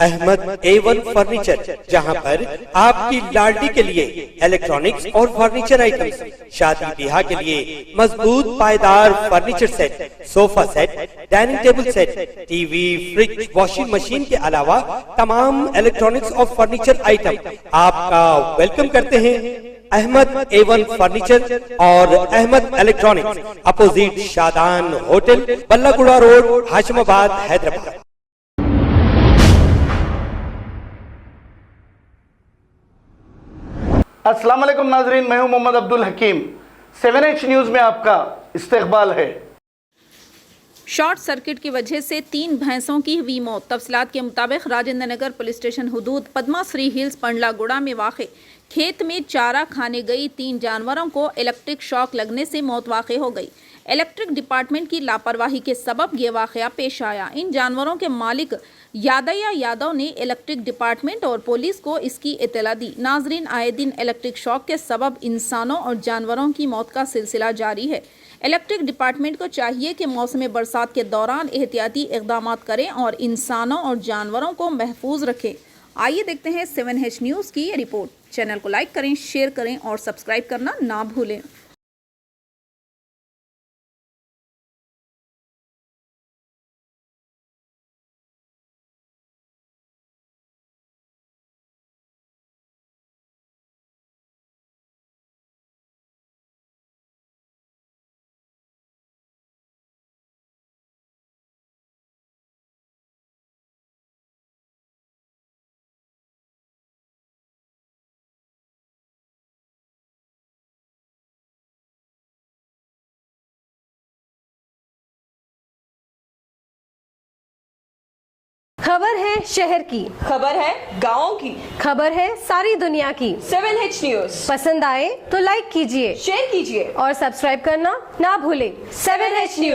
Ahmad A1 furniture, जहां पर आपकी लाडली के लिए इलेक्ट्रॉनिक्स और फर्नीचर आइटम्स, शादी ब्याह के लिए मजबूत पायदार furniture set, sofa set, dining table set, TV, fridge, washing machine के अलावा तमाम इलेक्ट्रॉनिक्स और फर्नीचर आइटम आपका वेलकम करते हैं। अहमद A1 फर्नीचर और Ahmed electronics, opposite Shadan hotel, Ballaguda road, Hashimabad, Hyderabad. अस्सलाम वालेकुम नाजरीन, मैं हूं मोहम्मद अब्दुल हकीम। 7H न्यूज़ में आपका इस्तकबाल है। शॉर्ट सर्किट की वजह से 3 भैंसों की हुई मौत। तफसीलात के मुताबिक Rajendra Nagar police station हुदूद Padma Shri hills पंडलागुड़ा में वाक़ खेत में चारा खाने गई 3 जानवरों को इलेक्ट्रिक शॉक लगने से मौत वाक़ हो गई। इलेक्ट्रिक डिपार्टमेंट की लापरवाही के सबब ये वाक़या पेश आया। इन जानवरों के मालिक यादया यादव ने इलेक्ट्रिक डिपार्टमेंट और पुलिस को इसकी इत्तला दी। नाजरीन, आए दिन इलेक्ट्रिक शॉक के सबब इंसानों और जानवरों की मौत का सिलसिला जारी है। इलेक्ट्रिक डिपार्टमेंट को चाहिए कि मौसम बरसात के दौरान एहतियाती इक़दाम करें और इंसानों और जानवरों को महफूज रखें। आइए देखते हैं 7H न्यूज़ की ये रिपोर्ट। चैनल को लाइक करें, शेयर करें और सब्सक्राइब करना ना भूलें। खबर है शहर की, खबर है गाँव की, खबर है सारी दुनिया की। 7H न्यूज़ पसंद आए तो लाइक कीजिए, शेयर कीजिए और सब्सक्राइब करना ना भूलें। 7H news.